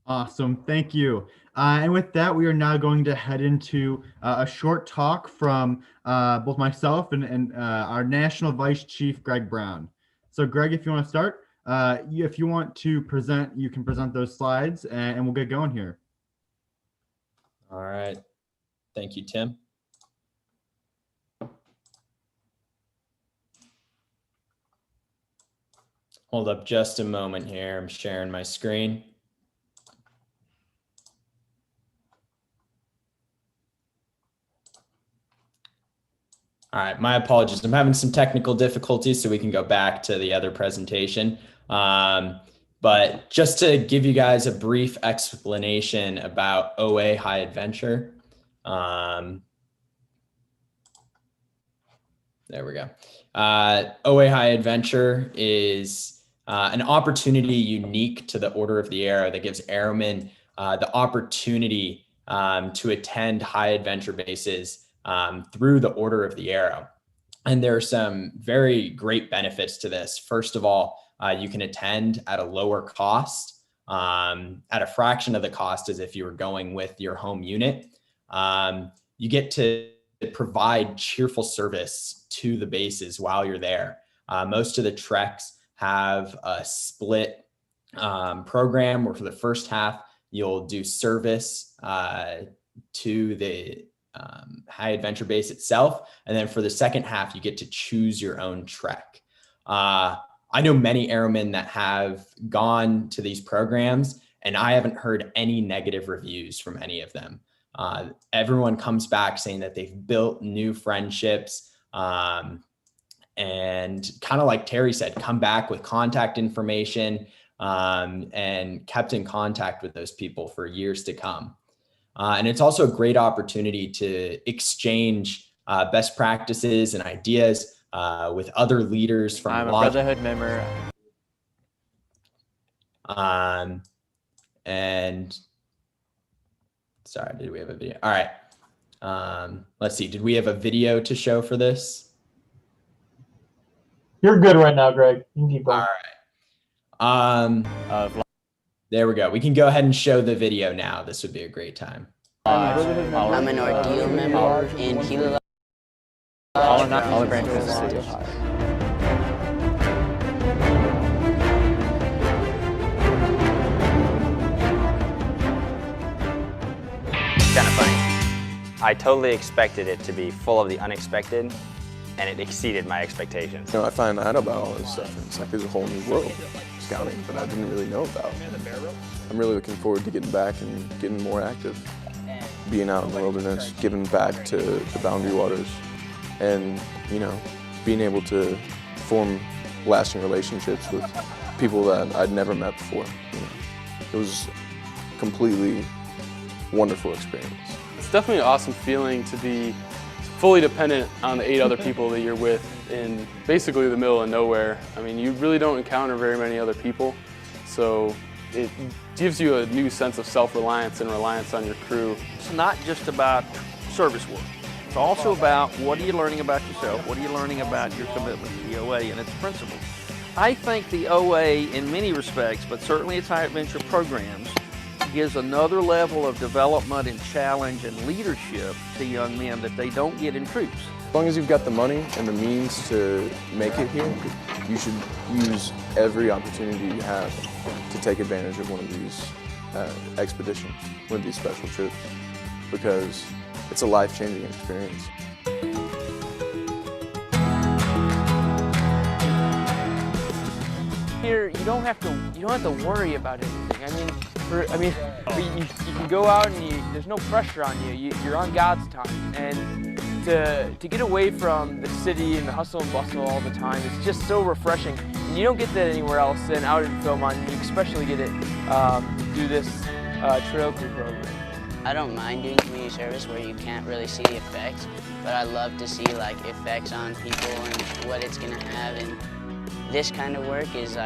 Awesome. Thank you. And with that, we are now going to head into a short talk from both myself and our National Vice Chief, Greg Brown. So Greg, if you want to start, if you want to present, you can present those slides and we'll get going here. All right. Thank you, Tim. Hold up just a moment here. I'm sharing my screen. All right, my apologies. I'm having some technical difficulties, so we can go back to the other presentation. But just to give you guys a brief explanation about OA High Adventure. There we go. OA High Adventure is an opportunity unique to the Order of the Arrow that gives airmen the opportunity to attend high adventure bases through the Order of the Arrow. And there are some very great benefits to this. First of all, you can attend at a lower cost, at a fraction of the cost as if you were going with your home unit. You get to provide cheerful service to the bases while you're there. Most of the treks have a split program where for the first half, you'll do service to the high adventure base itself. And then for the second half, you get to choose your own trek. I know many airmen that have gone to these programs, and I haven't heard any negative reviews from any of them. Everyone comes back saying that they've built new friendships, and kind of like Terry said, come back with contact information, and kept in contact with those people for years to come. And it's also a great opportunity to exchange best practices and ideas with other leaders from I'm a Brotherhood member. And sorry, did we have a video? All right. Let's see. Did we have a video to show for this? You're good right now, Greg. You can keep going. All right. There we go. We can go ahead and show the video now. This would be a great time. I'm an ordeal member in Gila. All the branches. Kind of funny. I totally expected it to be full of the unexpected, and it exceeded my expectations. I find out about all this stuff, and it's like there's a whole new world scouting that I didn't really know about. I'm really looking forward to getting back and getting more active, being out in the wilderness, giving back to the Boundary Waters, and being able to form lasting relationships with people that I'd never met before. It was a completely wonderful experience. It's definitely an awesome feeling to be fully dependent on the 8 other people that you're with in basically the middle of nowhere. I mean, you really don't encounter very many other people, so it gives you a new sense of self-reliance and reliance on your crew. It's not just about service work. It's also about what are you learning about yourself, what are you learning about your commitment to the OA and its principles. I think the OA, in many respects, but certainly its high adventure programs, gives another level of development and challenge and leadership to young men that they don't get in troops. As long as you've got the money and the means to make it here, you should use every opportunity you have to take advantage of one of these expeditions, one of these special trips, because it's a life-changing experience. Here, you don't have to worry about anything. You can go out and there's no pressure on you. You're on God's time, and to get away from the city and the hustle and bustle all the time, it's just so refreshing. And you don't get that anywhere else than out in Philmont. And you especially get it through this trail crew program. I don't mind doing community service where you can't really see the effects, but I love to see effects on people and what it's gonna have. And this kind of work is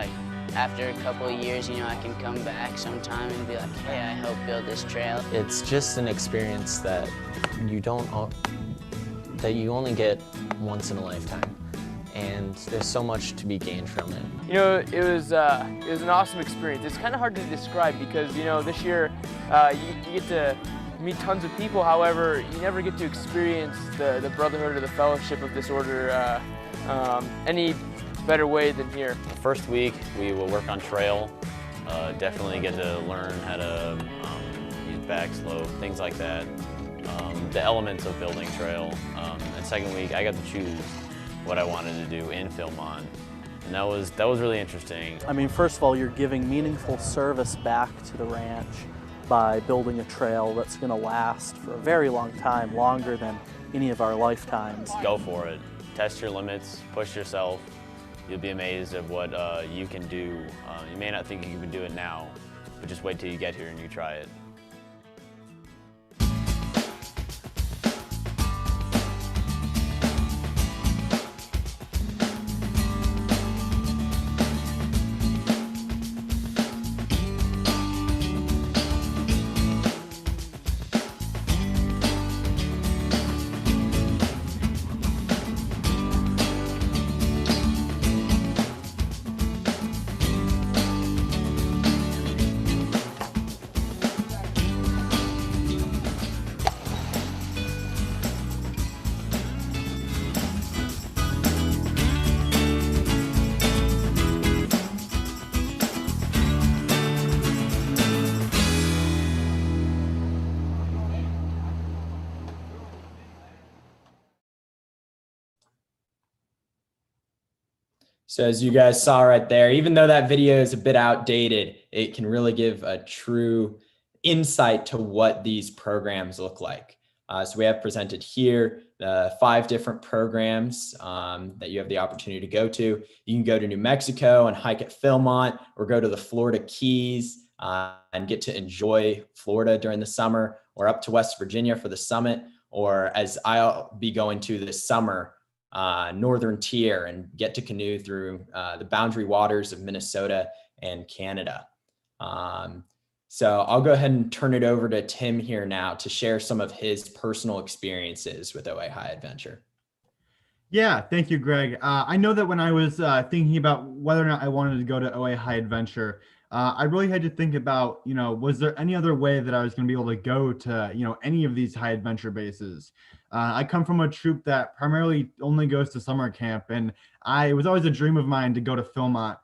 after a couple of years, I can come back sometime and be like, hey, I helped build this trail. It's just an experience that you only get once in a lifetime, and there's so much to be gained from it. It was an awesome experience. It's kind of hard to describe because this year you get to meet tons of people. However, you never get to experience the brotherhood or the fellowship of this order any better way than here. The first week we will work on trail, definitely get to learn how to use backslope, things like that. The elements of building trail. And second week I got to choose what I wanted to do in Philmont, and that was really interesting. I mean, first of all, you're giving meaningful service back to the ranch by building a trail that's going to last for a very long time, longer than any of our lifetimes. Go for it. Test your limits, push yourself. you'll be amazed at what you can do. You may not think you can do it now, but just wait till you get here and you try it. So as you guys saw right there, even though that video is a bit outdated, it can really give a true insight to what these programs look like. So we have presented here the 5 different programs that you have the opportunity to go to. You can go to New Mexico and hike at Philmont, or go to the Florida Keys and get to enjoy Florida during the summer, or up to West Virginia for the summit, or as I'll be going to this summer, Northern Tier, and get to canoe through the boundary waters of Minnesota and Canada. So I'll go ahead and turn it over to Tim here now to share some of his personal experiences with OA High Adventure. Yeah, thank you, Greg. I know that when I was thinking about whether or not I wanted to go to OA High Adventure, I really had to think about, was there any other way that I was going to be able to go to, any of these high adventure bases? I come from a troop that primarily only goes to summer camp, and it was always a dream of mine to go to Philmont.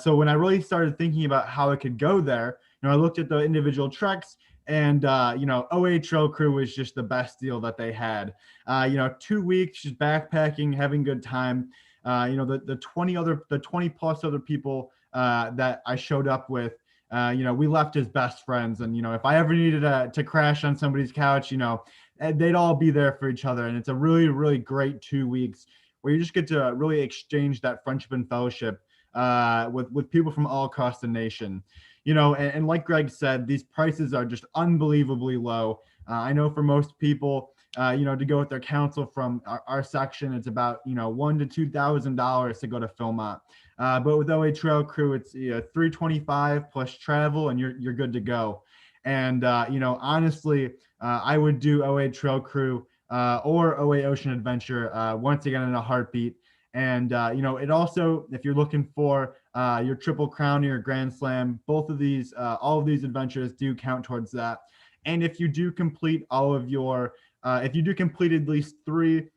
So when I really started thinking about how I could go there, I looked at the individual treks, and OA Trail Crew was just the best deal that they had. 2 weeks just backpacking, having a good time. The 20 plus other people that I showed up with, we left as best friends. And if I ever needed to crash on somebody's couch, they'd all be there for each other. And it's a really, really great 2 weeks where you just get to really exchange that friendship and fellowship with people from all across the nation. And like Greg said, these prices are just unbelievably low. I know for most people, to go with their council from our section, it's about, $1,000 to $2,000 to go to Philmont. But with OA Trail Crew, it's $325 plus travel, and you're good to go. And, honestly, I would do OA Trail Crew or OA Ocean Adventure once again in a heartbeat. And, it also, if you're looking for your Triple Crown or your Grand Slam, both of these, all of these adventures do count towards that. And if you do complete if you do complete at least 3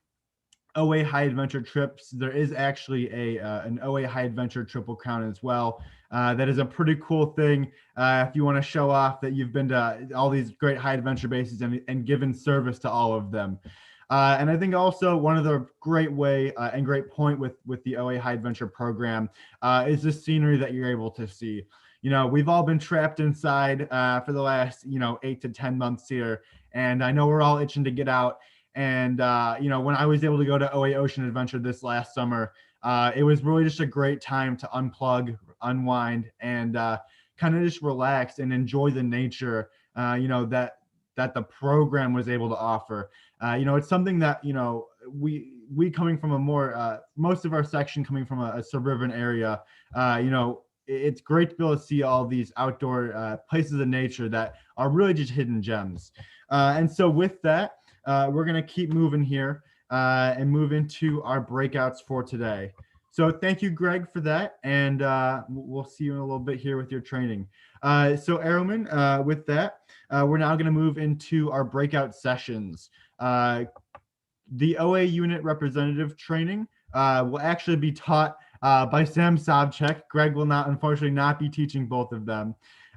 OA High Adventure trips, there is actually an OA High Adventure Triple Crown as well. That is a pretty cool thing if you want to show off that you've been to all these great high adventure bases and given service to all of them. And I think also one other great way and great point with the OA High Adventure program is the scenery that you're able to see. We've all been trapped inside for the last, 8 to 10 months here. And I know we're all itching to get out. And, when I was able to go to OA Ocean Adventure this last summer, it was really just a great time to unplug, unwind, and kind of just relax and enjoy the nature, that the program was able to offer. It's something that, we coming from a more, most of our section coming from a suburban area, it's great to be able to see all these outdoor places of nature that are really just hidden gems. And so with that, we're going to keep moving here and move into our breakouts for today. So thank you, Greg, for that. And we'll see you in a little bit here with your training. So Arrowman, with that, we're now going to move into our breakout sessions. The OA unit representative training will actually be taught by Sam Sobchak. Greg will unfortunately not be teaching both of them.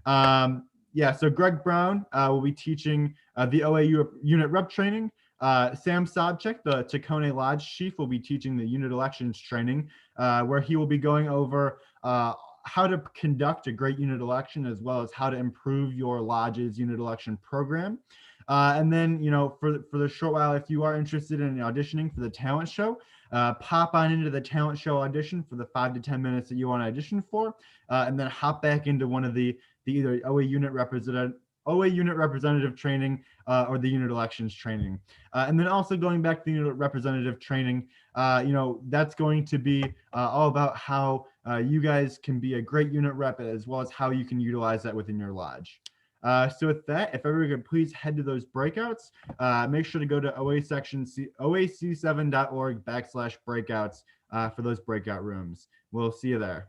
So Greg Brown will be teaching the OA unit rep training. Sam Sobchak, the Tacone Lodge chief, will be teaching the unit elections training, where he will be going over how to conduct a great unit election, as well as how to improve your lodge's unit election program. And then, for the short while, if you are interested in auditioning for the talent show, pop on into the talent show audition for the 5 to 10 minutes that you want to audition for, and then hop back into one of the either OA unit representative training or the unit elections training. And then also going back to the unit representative training, that's going to be all about how you guys can be a great unit rep, as well as how you can utilize that within your lodge. So with that, if everyone could please head to those breakouts, make sure to go to oac7.org/breakouts for those breakout rooms. We'll see you there.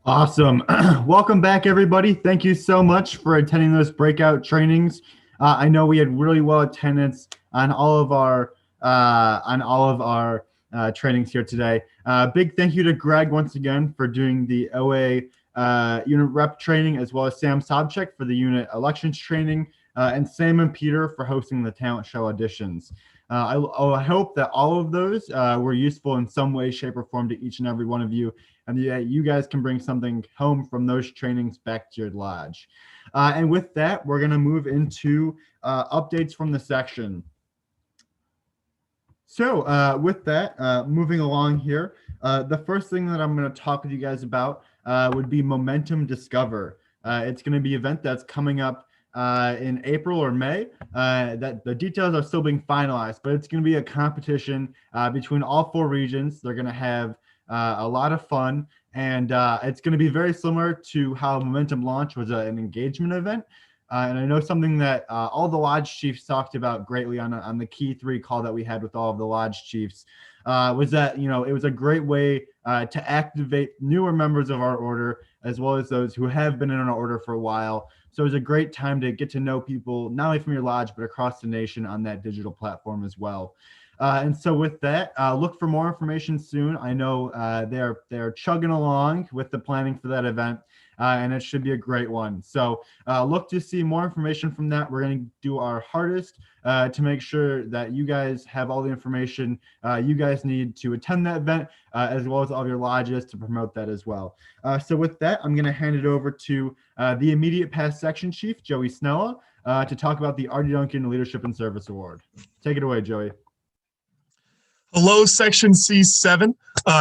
Awesome. Welcome back, everybody. Thank you so much for attending those breakout trainings. I know we had really well attendance on all of our trainings here today. Big thank you to Greg once again for doing the OA unit rep training, as well as Sam Sobchak for the unit elections training, and Sam and Peter for hosting the talent show auditions. I hope that all of those were useful in some way, shape, or form to each and every one of you, and you guys can bring something home from those trainings back to your lodge. And with that, we're going to move into updates from the section. So with that, moving along here, the first thing that I'm going to talk with you guys about would be Momentum Discover. It's going to be an event that's coming up in April or May. That the details are still being finalized, but it's going to be a competition between all 4 regions. They're going to have a lot of fun, and it's going to be very similar to how Momentum Launch was an engagement event. And I know something that all the lodge chiefs talked about greatly on the Key 3 call that we had with all of the lodge chiefs was that, it was a great way to activate newer members of our order, as well as those who have been in our order for a while. So it was a great time to get to know people, not only from your lodge, but across the nation on that digital platform as well. And so with that, look for more information soon. I know they're chugging along with the planning for that event, and it should be a great one. So look to see more information from that. We're going to do our hardest to make sure that you guys have all the information you guys need to attend that event, as well as all of your lodges to promote that as well. So with that, I'm going to hand it over to the immediate past section chief, Joey Snella, to talk about the R.D. Duncan Leadership and Service Award. Take it away, Joey. Hello, Section C7.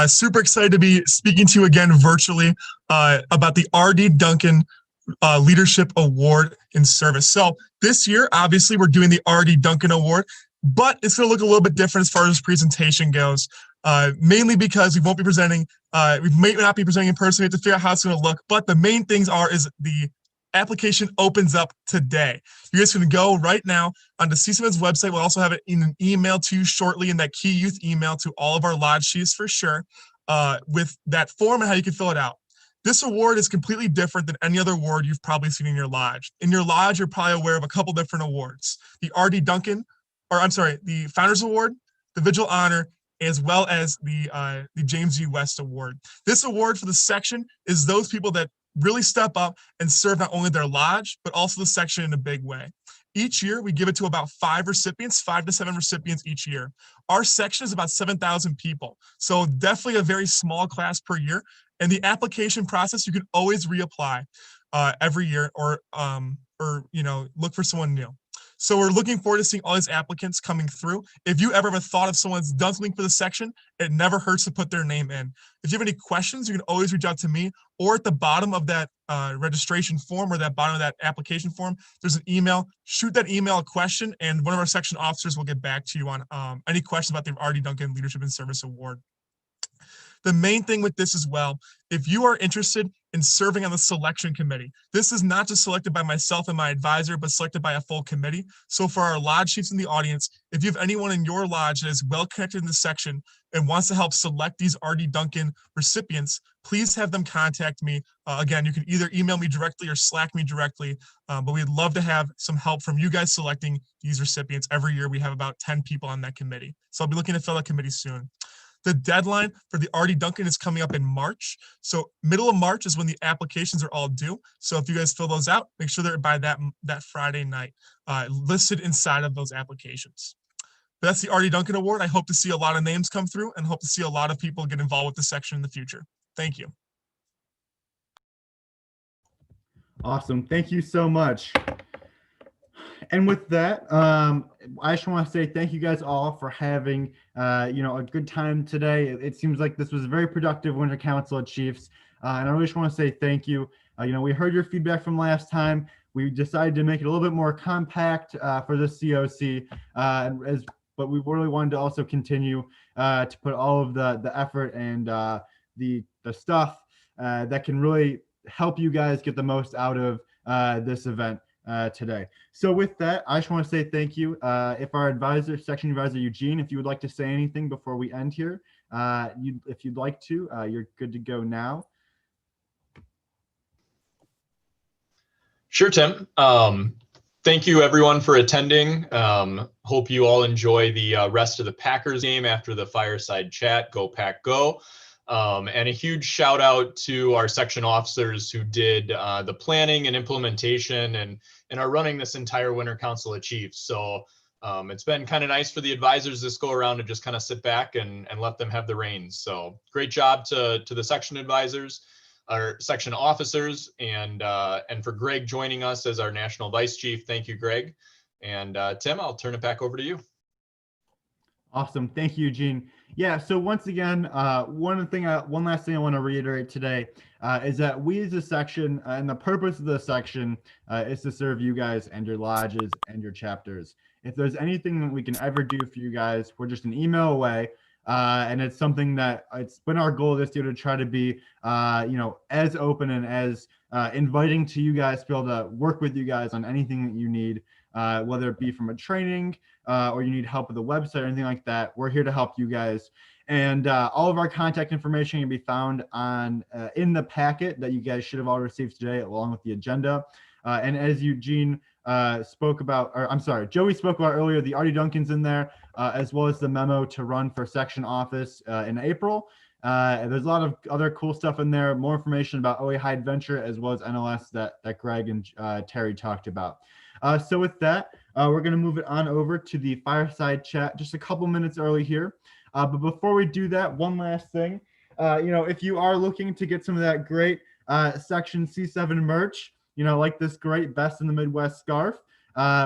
Super excited to be speaking to you again virtually about the R.D. Duncan Leadership Award in Service. So this year, obviously, we're doing the R.D. Duncan Award, but it's going to look a little bit different as far as presentation goes, mainly because we won't be presenting, we may not be presenting in person. We have to figure out how it's going to look, but the main things is the application opens up today. You guys can go right now on the C7's website. We'll also have it in an email to you shortly, in that Key Youth email to all of our lodge chiefs for sure, with that form and how you can fill it out. This award is completely different than any other award you've probably seen in your lodge. In your lodge, you're probably aware of a couple different awards: the R.D. Duncan, the Founders Award, the Vigil Honor, as well as the James G. West Award. This award for the section is those people that really step up and serve not only their lodge, but also the section in a big way. Each year, we give it to about 5 to 7 recipients each year. Our section is about 7,000 people, so definitely a very small class per year. And the application process, you can always reapply every year, or look for someone new. So we're looking forward to seeing all these applicants coming through. If you ever have a thought of someone's done something for the section, it never hurts to put their name in. If you have any questions, you can always reach out to me, or at the bottom of that registration form, or that bottom of that application form, there's an email. Shoot that email a question, and one of our section officers will get back to you on any questions about the R.D. Duncan Leadership and Service Award. The main thing with this as well, if you are interested in serving on the selection committee, this is not just selected by myself and my advisor, but selected by a full committee. So for our lodge chiefs in the audience, if you have anyone in your lodge that is well connected in the section and wants to help select these R.D. Duncan recipients, please have them contact me. Again, you can either email me directly or Slack me directly, but we'd love to have some help from you guys selecting these recipients. Every year we have about 10 people on that committee. So I'll be looking to fill that committee soon. The deadline for the R.D. Duncan is coming up in March. So middle of March is when the applications are all due. So if you guys fill those out, make sure they're by that Friday night, listed inside of those applications. But that's the R.D. Duncan Award. I hope to see a lot of names come through and hope to see a lot of people get involved with the section in the future. Thank you. Awesome. Thank you so much. And with that, I just want to say thank you guys all for having, a good time today. It seems like this was a very productive Winter Council of Chiefs, and I really just want to say thank you. We heard your feedback from last time. We decided to make it a little bit more compact for this COC, but we really wanted to also continue to put all of the effort and the stuff that can really help you guys get the most out of this event today. So with that, I just want to say thank you. If our section advisor Eugene, if you would like to say anything before we end here, if you'd like to, you're good to go now. Sure, Tim. Thank you everyone for attending. Hope you all enjoy the rest of the Packers game after the fireside chat. Go Pack Go. And a huge shout out to our section officers who did the planning and implementation and are running this entire Winter Council of Chiefs. So it's been kind of nice for the advisors this go around to just kind of sit back and let them have the reins. So great job to the section advisors, our section officers, and for Greg joining us as our national vice chief. Thank you, Greg. And Tim, I'll turn it back over to you. Awesome. Thank you, Eugene. Yeah, so once again, one last thing I want to reiterate today is that we as a section, and the purpose of the section is to serve you guys and your lodges and your chapters. If there's anything that we can ever do for you guys, we're just an email away. And it's something that it's been our goal this year to try to be, as open and as inviting to you guys to be able to work with you guys on anything that you need, whether it be from a training or you need help with the website or anything like that. We're here to help you guys. And all of our contact information can be found on in the packet that you guys should have all received today, along with the agenda. And as Eugene spoke about, or I'm sorry, Joey spoke about earlier, the Artie Duncan's in there, as well as the memo to run for section office in April. There's a lot of other cool stuff in there, more information about OA High Adventure, as well as NLS that Greg and Terry talked about. So with that, we're going to move it on over to the fireside chat just a couple minutes early here. But before we do that, one last thing. If you are looking to get some of that great Section C7 merch, like this great Best in the Midwest scarf,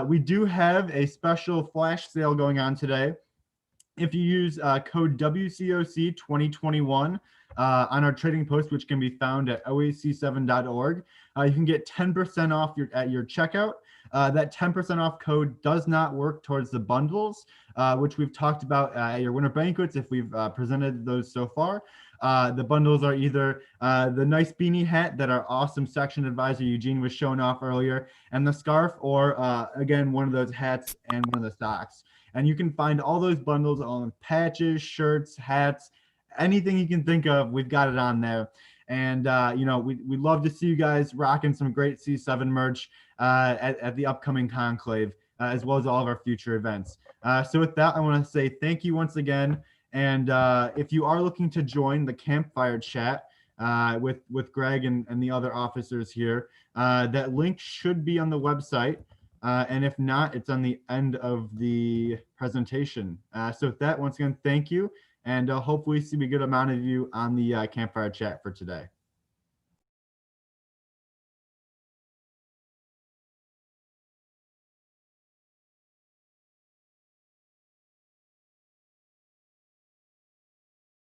we do have a special flash sale going on today. If you use code WCOC 2021 on our trading post, which can be found at oac7.org, you can get 10% off at your checkout. That 10% off code does not work towards the bundles, which we've talked about at your winter banquets if we've presented those so far. The bundles are either the nice beanie hat that our awesome section advisor Eugene was showing off earlier, and the scarf, or again, one of those hats and one of the socks. And you can find all those bundles on patches, shirts, hats, anything you can think of, we've got it on there. And, we'd love to see you guys rocking some great C7 merch at the upcoming Conclave, as well as all of our future events. So with that, I want to say thank you once again. And if you are looking to join the campfire chat with Greg and the other officers here, that link should be on the website. And if not, it's on the end of the presentation. So with that, once again, thank you. And hopefully see a good amount of you on the campfire chat for today.